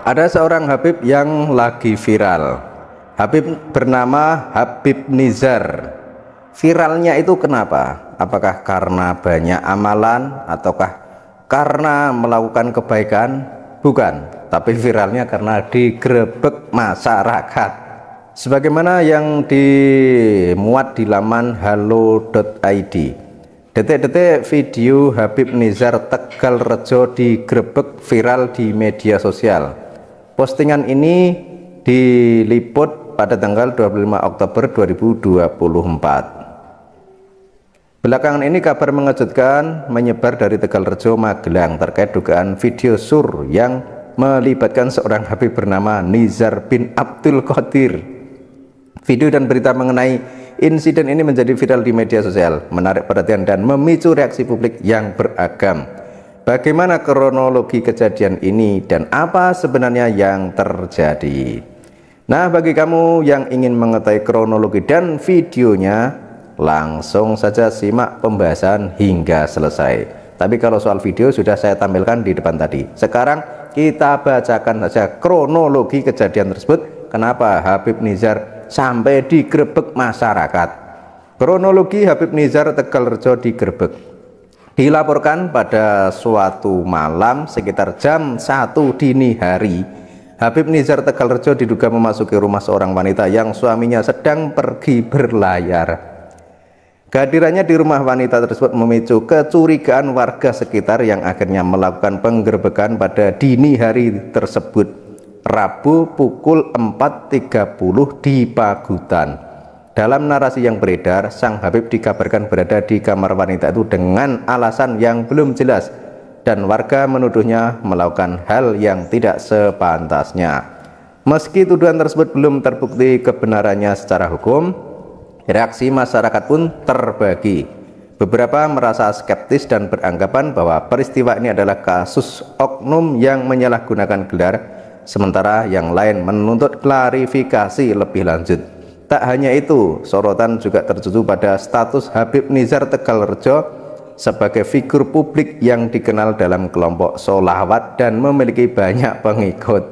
Ada seorang Habib yang lagi viral. Habib bernama Habib Nizar. Viralnya itu kenapa? Apakah karena banyak amalan ataukah karena melakukan kebaikan? Bukan, tapi viralnya karena digerebek masyarakat. Sebagaimana yang dimuat di laman halo.id. Detik-detik video Habib Nizar Tegalrejo digerebek viral di media sosial. Postingan ini diliput pada tanggal 25 Oktober 2024. Belakangan ini kabar mengejutkan menyebar dari Tegalrejo, Magelang terkait dugaan video sur yang melibatkan seorang Habib bernama Nizar bin Abdul Qadir. Video dan berita mengenai insiden ini menjadi viral di media sosial, menarik perhatian dan memicu reaksi publik yang beragam. Bagaimana kronologi kejadian ini dan apa sebenarnya yang terjadi? Nah, bagi kamu yang ingin mengetahui kronologi dan videonya, langsung saja simak pembahasan hingga selesai. Tapi kalau soal video sudah saya tampilkan di depan tadi. Sekarang kita bacakan saja kronologi kejadian tersebut. Kenapa Habib Nizar sampai digerebek masyarakat? Kronologi Habib Nizar Tegalrejo digerebek. Dilaporkan pada suatu malam sekitar jam 1 dini hari, Habib Nizar Tegalrejo diduga memasuki rumah seorang wanita yang suaminya sedang pergi berlayar. Kehadirannya di rumah wanita tersebut memicu kecurigaan warga sekitar yang akhirnya melakukan penggerebekan pada dini hari tersebut, Rabu pukul 4.30 di Pagutan. Dalam narasi yang beredar, sang Habib dikabarkan berada di kamar wanita itu dengan alasan yang belum jelas dan warga menuduhnya melakukan hal yang tidak sepantasnya. Meski tuduhan tersebut belum terbukti kebenarannya secara hukum, reaksi masyarakat pun terbagi. Beberapa merasa skeptis dan beranggapan bahwa peristiwa ini adalah kasus oknum yang menyalahgunakan gelar, sementara yang lain menuntut klarifikasi lebih lanjut. Tak hanya itu, sorotan juga tertuju pada status Habib Nizar Tegalrejo sebagai figur publik yang dikenal dalam kelompok sholawat dan memiliki banyak pengikut.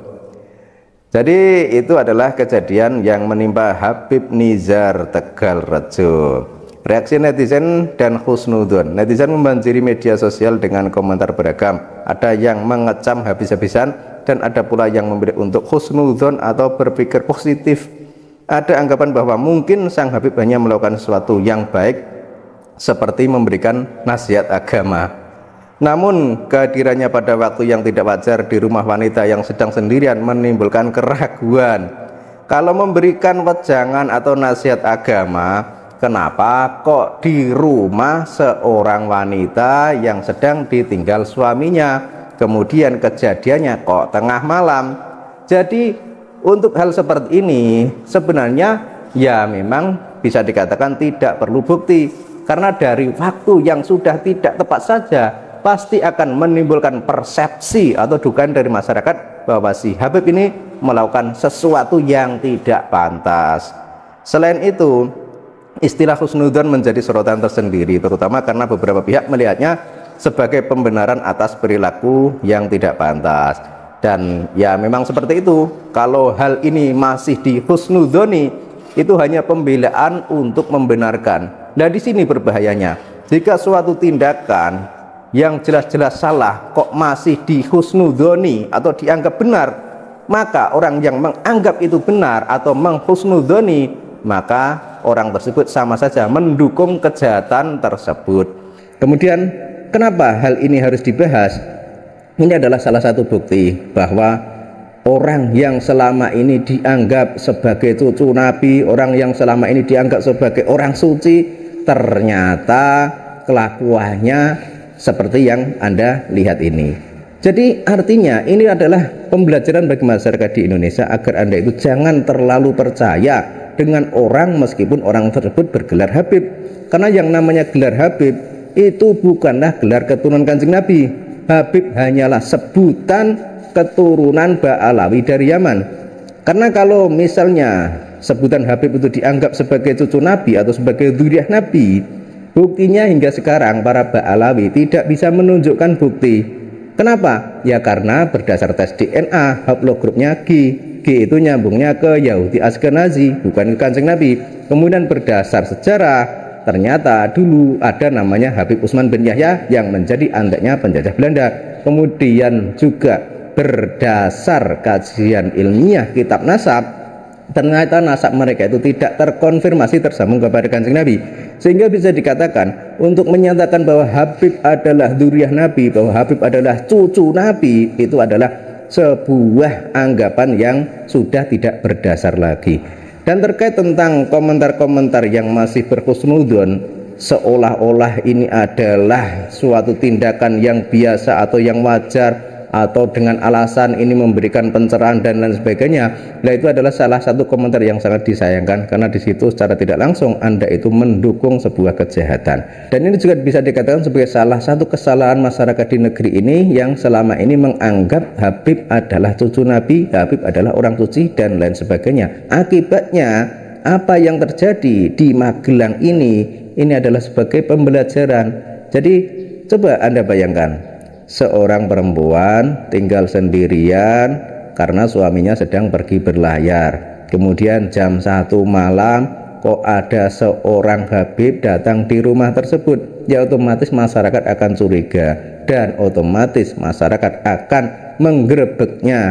Jadi itu adalah kejadian yang menimpa Habib Nizar Tegalrejo. Reaksi netizen dan husnudzon. Netizen membanjiri media sosial dengan komentar beragam. Ada yang mengecam habis-habisan dan ada pula yang memilih untuk husnudzon atau berpikir positif. Ada anggapan bahwa mungkin sang Habib hanya melakukan sesuatu yang baik seperti memberikan nasihat agama. Namun kehadirannya pada waktu yang tidak wajar di rumah wanita yang sedang sendirian menimbulkan keraguan. Kalau memberikan wejangan atau nasihat agama, kenapa kok di rumah seorang wanita yang sedang ditinggal suaminya? Kemudian kejadiannya kok tengah malam. Jadi untuk hal seperti ini sebenarnya ya memang bisa dikatakan tidak perlu bukti, karena dari waktu yang sudah tidak tepat saja pasti akan menimbulkan persepsi atau dugaan dari masyarakat bahwa si Habib ini melakukan sesuatu yang tidak pantas. Selain itu, istilah husnudzon menjadi sorotan tersendiri, terutama karena beberapa pihak melihatnya sebagai pembenaran atas perilaku yang tidak pantas. Dan ya memang seperti itu, kalau hal ini masih dihusnudzoni, itu hanya pembelaan untuk membenarkan. Nah, di sini berbahayanya, jika suatu tindakan yang jelas-jelas salah kok masih dihusnudzoni atau dianggap benar, maka orang yang menganggap itu benar atau menghusnudzoni, maka orang tersebut sama saja mendukung kejahatan tersebut. Kemudian kenapa hal ini harus dibahas? Ini adalah salah satu bukti bahwa orang yang selama ini dianggap sebagai cucu Nabi, orang yang selama ini dianggap sebagai orang suci, ternyata kelakuannya seperti yang Anda lihat ini. Jadi artinya ini adalah pembelajaran bagi masyarakat di Indonesia agar Anda itu jangan terlalu percaya dengan orang meskipun orang tersebut bergelar Habib. Karena yang namanya gelar Habib itu bukanlah gelar keturunan Kanjeng Nabi. Habib hanyalah sebutan keturunan Ba'alawi dari Yaman. Karena kalau misalnya sebutan Habib itu dianggap sebagai cucu Nabi atau sebagai dzurriyyah Nabi, buktinya hingga sekarang para Ba'alawi tidak bisa menunjukkan bukti. Kenapa? Ya karena berdasar tes DNA, haplogrupnya G itu nyambungnya ke Yahudi Askenazi, bukan ke Kanjeng Nabi. Kemudian berdasar sejarah, ternyata dulu ada namanya Habib Utsman bin Yahya yang menjadi anteknya penjajah Belanda. Kemudian juga berdasar kajian ilmiah kitab nasab, ternyata nasab mereka itu tidak terkonfirmasi tersambung kepada Kanjeng Nabi. Sehingga bisa dikatakan untuk menyatakan bahwa Habib adalah dzurriyyah Nabi, bahwa Habib adalah cucu Nabi, itu adalah sebuah anggapan yang sudah tidak berdasar lagi. Dan terkait tentang komentar-komentar yang masih berhusnudzon, seolah-olah ini adalah suatu tindakan yang biasa atau yang wajar, atau dengan alasan ini memberikan pencerahan dan lain sebagainya. Nah, itu adalah salah satu komentar yang sangat disayangkan, karena di situ secara tidak langsung Anda itu mendukung sebuah kejahatan. Dan ini juga bisa dikatakan sebagai salah satu kesalahan masyarakat di negeri ini yang selama ini menganggap Habib adalah cucu Nabi, Habib adalah orang suci dan lain sebagainya. Akibatnya apa yang terjadi di Magelang ini adalah sebagai pembelajaran. Jadi coba Anda bayangkan, seorang perempuan tinggal sendirian karena suaminya sedang pergi berlayar. Kemudian jam 1 malam kok ada seorang Habib datang di rumah tersebut. Ya otomatis masyarakat akan curiga dan otomatis masyarakat akan menggerebeknya.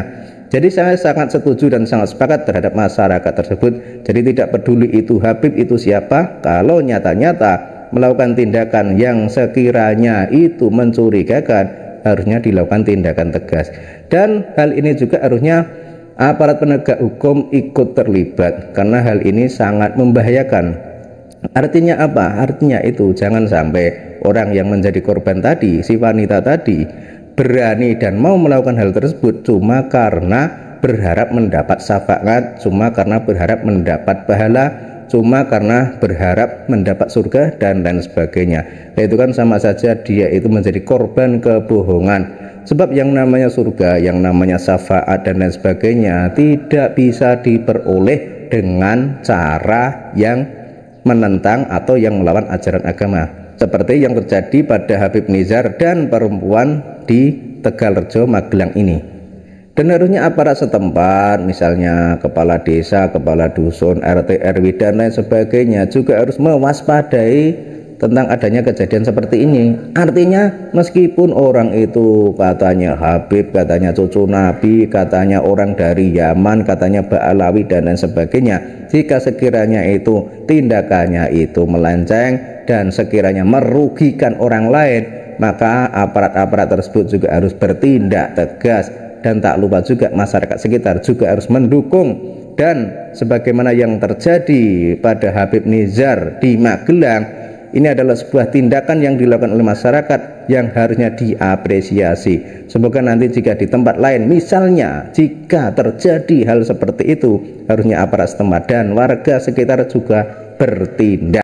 Jadi saya sangat setuju dan sangat sepakat terhadap masyarakat tersebut. Jadi tidak peduli itu Habib itu siapa, kalau nyata-nyata melakukan tindakan yang sekiranya itu mencurigakan, harusnya dilakukan tindakan tegas. Dan hal ini juga harusnya aparat penegak hukum ikut terlibat, karena hal ini sangat membahayakan. Artinya apa? Artinya itu jangan sampai orang yang menjadi korban tadi, si wanita tadi, berani dan mau melakukan hal tersebut cuma karena berharap mendapat syafaat, cuma karena berharap mendapat pahala, cuma karena berharap mendapat surga dan lain sebagainya. Nah, itu kan sama saja dia itu menjadi korban kebohongan. Sebab yang namanya surga, yang namanya syafaat dan lain sebagainya tidak bisa diperoleh dengan cara yang menentang atau yang melawan ajaran agama, seperti yang terjadi pada Habib Nizar dan perempuan di Tegalrejo Magelang ini. Dan harusnya aparat setempat, misalnya kepala desa, kepala dusun, RT, RW dan lain sebagainya juga harus mewaspadai tentang adanya kejadian seperti ini. Artinya meskipun orang itu katanya Habib, katanya cucu Nabi, katanya orang dari Yaman, katanya Ba'alawi dan lain sebagainya, jika sekiranya itu tindakannya itu melenceng dan sekiranya merugikan orang lain, maka aparat-aparat tersebut juga harus bertindak tegas. Dan tak lupa juga masyarakat sekitar juga harus mendukung. Dan sebagaimana yang terjadi pada Habib Nizar di Magelang, ini adalah sebuah tindakan yang dilakukan oleh masyarakat yang harusnya diapresiasi. Semoga nanti jika di tempat lain, misalnya jika terjadi hal seperti itu, harusnya aparat setempat dan warga sekitar juga bertindak.